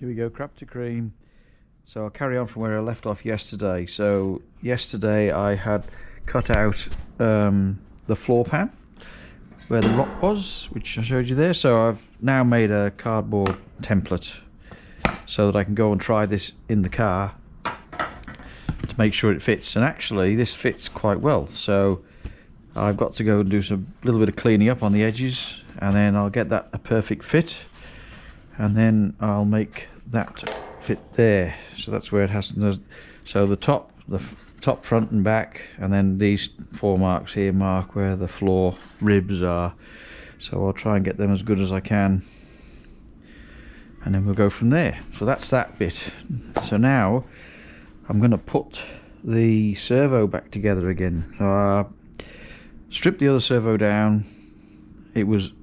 Here we go, crap to cream. So I'll carry on from where I left off yesterday. So yesterday I had cut out the floor pan where the rock was, which I showed you there. So I've now made a cardboard template so that I can go and try this in the car to make sure it fits. And actually this fits quite well. So I've got to go and do some little bit of cleaning up on the edges, and then I'll get that a perfect fit, and then I'll make that fit there. So that's where it has to. So the top, front and back, and then these four marks here mark where the floor ribs are. So I'll try and get them as good as I can, and then we'll go from there. So that's that bit. So now I'm going to put the servo back together again. So stripped the other servo down. It was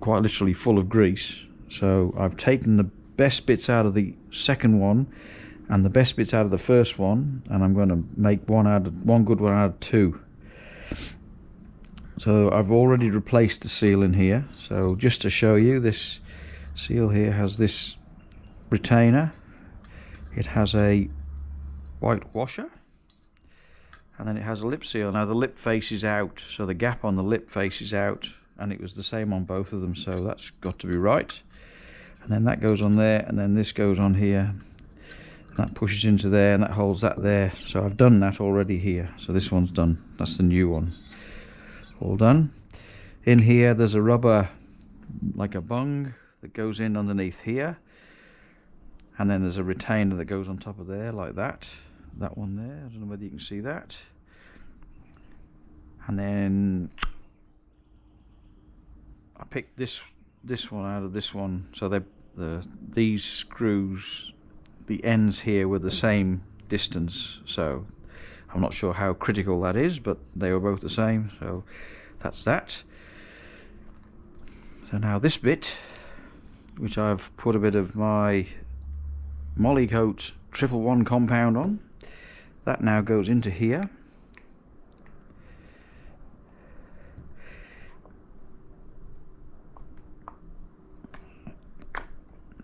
quite literally full of grease, so I've taken the best bits out of the second one and the best bits out of the first one, and I'm going to make one good one out of two. So I've already replaced the seal in here. So just to show you, this seal here has this retainer, it has a white washer, and then it has a lip seal. Now the lip faces out, so the gap on the lip faces out, and it was the same on both of them, so that's got to be right. And then that goes on there, and then this goes on here, and that pushes into there, and that holds that there. So I've done that already here, so this one's done. That's the new one, all done. In here there's a rubber, like a bung, that goes in underneath here, and then there's a retainer that goes on top of there, like that. That one there, I don't know whether you can see that. And then I picked this one out of this one, so these screws, the ends here were the same distance, so I'm not sure how critical that is, but they were both the same, so that's that. So now this bit, which I've put a bit of my Molykote 111 compound on, that now goes into here.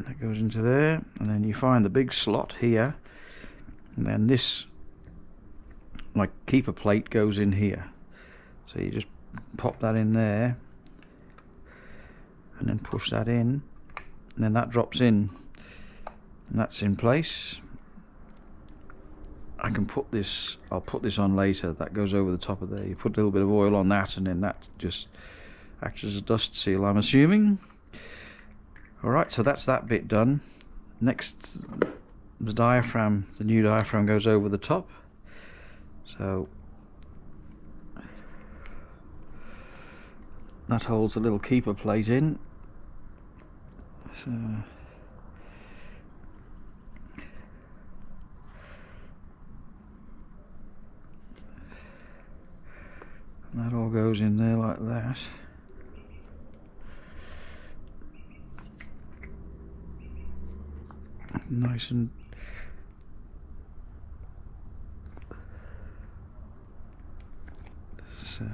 That goes into there, and then you find the big slot here, and then this like keeper plate goes in here. So you just pop that in there and then push that in, and then that drops in, and that's in place. I can put this, I'll put this on later, that goes over the top of there. You put a little bit of oil on that, and then that just acts as a dust seal, I'm assuming. Alright, so that's that bit done. Next, the diaphragm, the new diaphragm goes over the top. So that holds a little keeper plate in. So that all goes in there like that. Nice and so.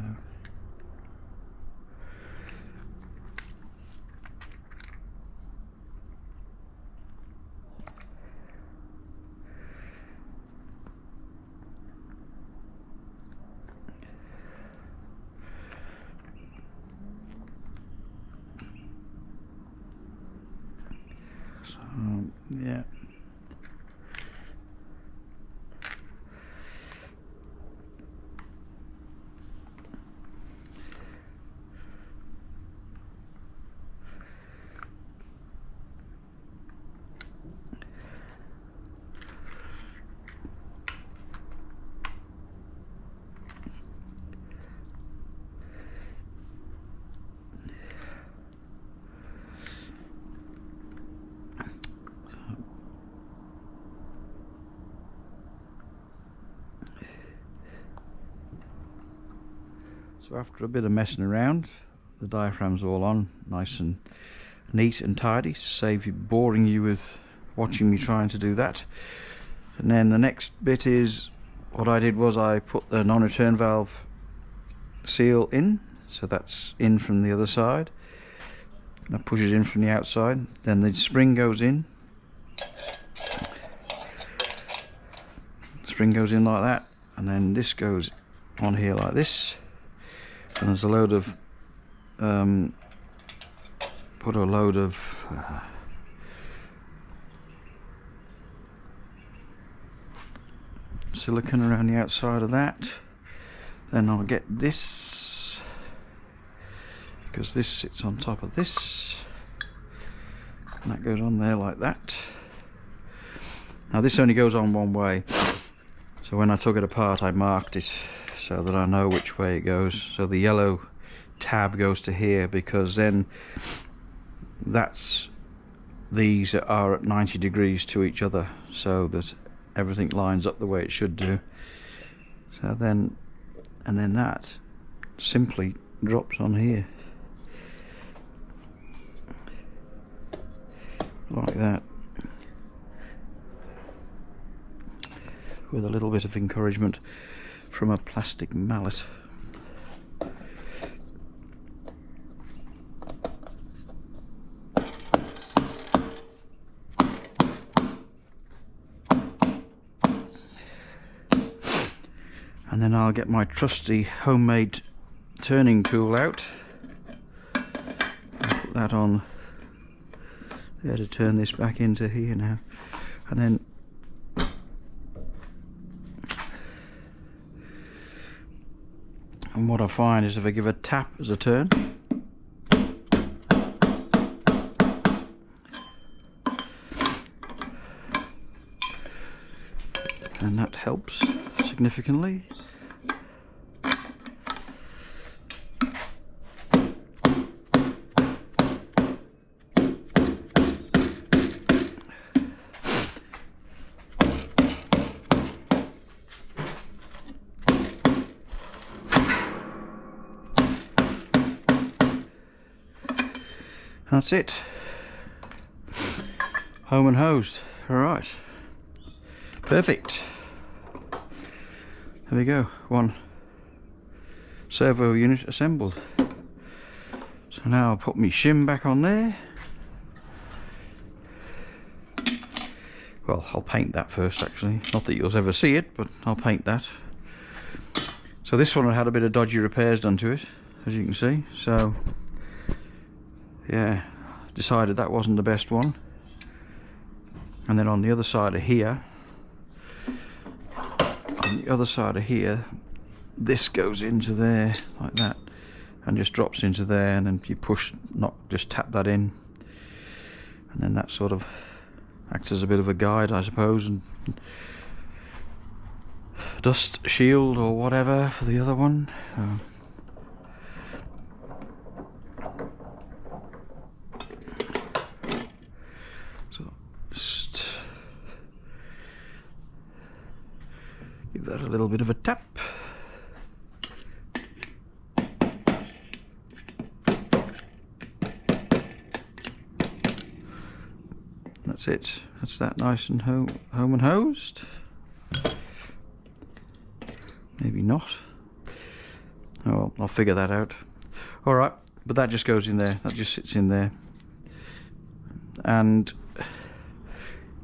Yeah. So after a bit of messing around, the diaphragm's all on, nice and neat and tidy, to save you boring you with watching me trying to do that. And then the next bit is, what I did was I put the non-return valve seal in, so that's in from the other side, that pushes in from the outside. Then the spring goes in, spring goes in like that, and then this goes on here like this, and there's a load of put a load of silicone around the outside of that. Then I'll get this, because this sits on top of this, and that goes on there like that. Now this only goes on one way, so when I took it apart I marked it so that I know which way it goes. So the yellow tab goes to here, because then these are at 90 degrees to each other, so that everything lines up the way it should do. So then, and then that simply drops on here like that, with a little bit of encouragement from a plastic mallet. And then I'll get my trusty homemade turning tool out. I'll put that on there to turn this back into here now. And then what I find is if I give a tap as a turn, and that helps significantly. That's it. Home and hosed. Alright. Perfect. There we go. One servo unit assembled. So now I'll put my shim back on there. Well, I'll paint that first actually. Not that you'll ever see it, but I'll paint that. So this one had a bit of dodgy repairs done to it, as you can see. So yeah, decided that wasn't the best one. And then on the other side of here, this goes into there like that, and just drops into there, and then you push, just tap that in, and then that sort of acts as a bit of a guide, I suppose, and dust shield or whatever for the other one. Just give that a little bit of a tap. That's it. That's that nice and home and hosed. Maybe not. Oh well, I'll figure that out. Alright, but that just goes in there. That just sits in there. And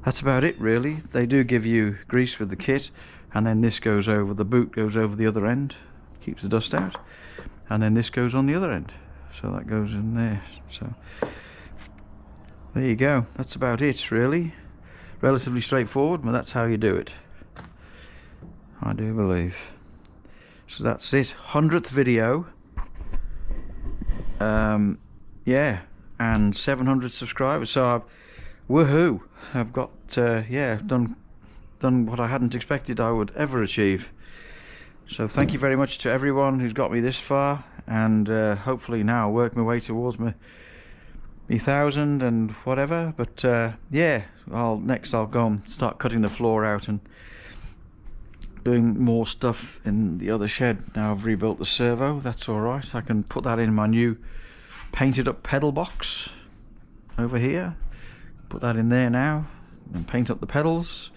that's about it really. They do give you grease with the kit, and then this goes over, the boot goes over the other end, keeps the dust out, and then this goes on the other end, so that goes in there. So there you go. That's about it really. Relatively straightforward, but that's how you do it, I do believe. So that's it, 100th video. Yeah, and 700 subscribers, so woohoo, I've got yeah, done what I hadn't expected I would ever achieve. So thank you very much to everyone who's got me this far, and hopefully now I'll work my way towards my 1,000 and whatever. But yeah, next I'll go and start cutting the floor out and doing more stuff in the other shed. Now I've rebuilt the servo, that's alright. I can put that in my new painted up pedal box over here. Put that in there now and paint up the pedals,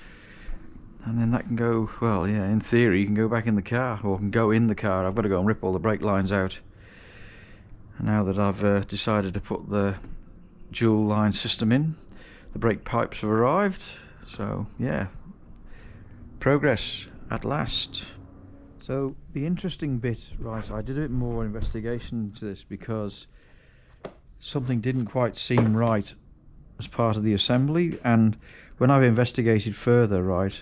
and then that can go, well yeah, in theory you can go back in the car, or can go in the car. I've got to go and rip all the brake lines out now that I've decided to put the dual line system in. The brake pipes have arrived, so yeah, progress at last. So the interesting bit, right, I did a bit more investigation into this because something didn't quite seem right as part of the assembly, and when I've investigated further, right,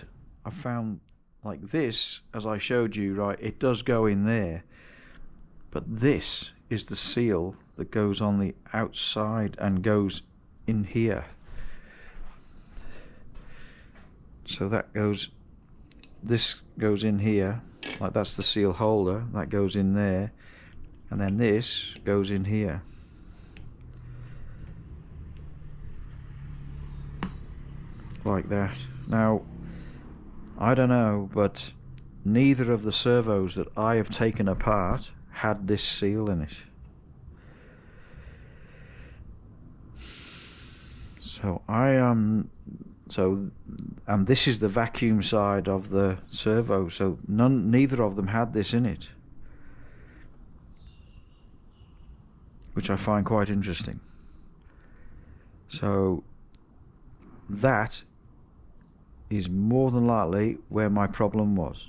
I found like this, as I showed you, right, it does go in there, but this is the seal that goes on the outside and goes in here. So that goes, this goes in here, like that's the seal holder, that goes in there, and then this goes in here. Like that. Now, I don't know, but neither of the servos that I have taken apart had this seal in it. So and this is the vacuum side of the servo, so neither of them had this in it, which I find quite interesting. So that is more than likely where my problem was,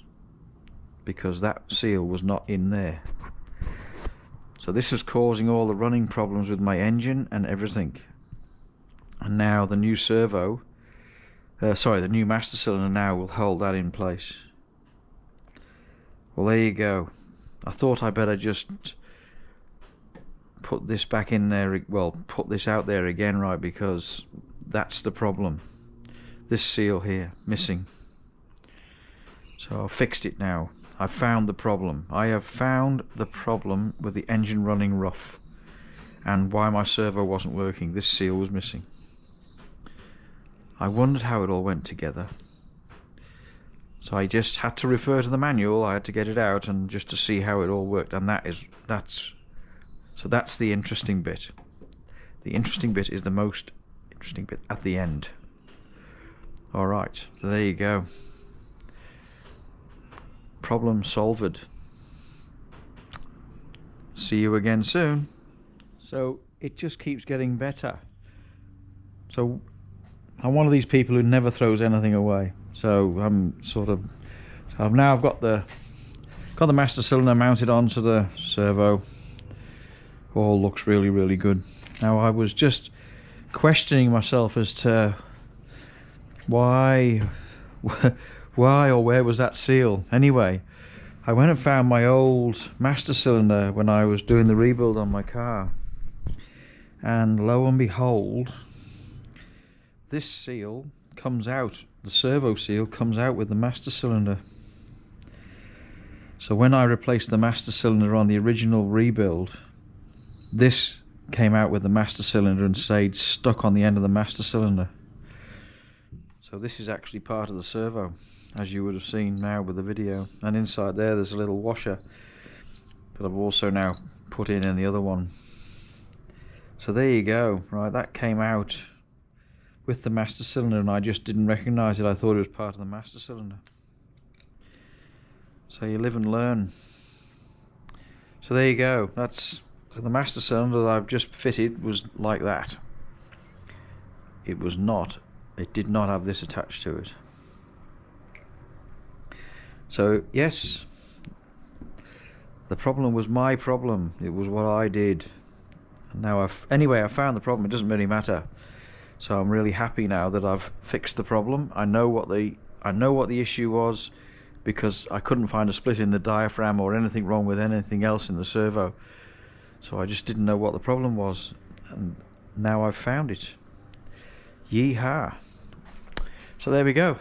because that seal was not in there. So this was causing all the running problems with my engine and everything. And now the new servo, the new master cylinder now will hold that in place. Well, there you go. I thought I better just put this back in there, well, put this out there again, right, because that's the problem. This seal here, missing. So I've fixed it now. I've found the problem. I have found the problem with the engine running rough, and why my servo wasn't working. This seal was missing. I wondered how it all went together, so I just had to refer to the manual. I had to get it out and just to see how it all worked, and that's the interesting bit. The interesting bit is the most interesting bit at the end. Alright, so there you go. Problem solved. See you again soon. So it just keeps getting better. So I'm one of these people who never throws anything away. So I've got the master cylinder mounted onto the servo. All looks really, really good. Now I was just questioning myself as to why or where was that seal. Anyway, I went and found my old master cylinder when I was doing the rebuild on my car, and lo and behold, this seal comes out, the servo seal comes out with the master cylinder. So when I replaced the master cylinder on the original rebuild, this came out with the master cylinder and stayed stuck on the end of the master cylinder. So this is actually part of the servo, as you would have seen now with the video. And inside there's a little washer that I've also now put in the other one. So there you go. Right, that came out with the master cylinder, and I just didn't recognize it. I thought it was part of the master cylinder. So you live and learn. So there you go. So the master cylinder that I've just fitted was like that. It did not have this attached to it. So yes, the problem was my problem. It was what I did. And now I found the problem. It doesn't really matter. So I'm really happy now that I've fixed the problem. I know what the issue was, because I couldn't find a split in the diaphragm or anything wrong with anything else in the servo. So I just didn't know what the problem was, and now I've found it. Yeehaw! So there we go.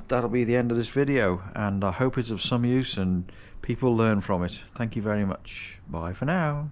That'll be the end of this video, and I hope it's of some use and people learn from it. Thank you very much. Bye for now.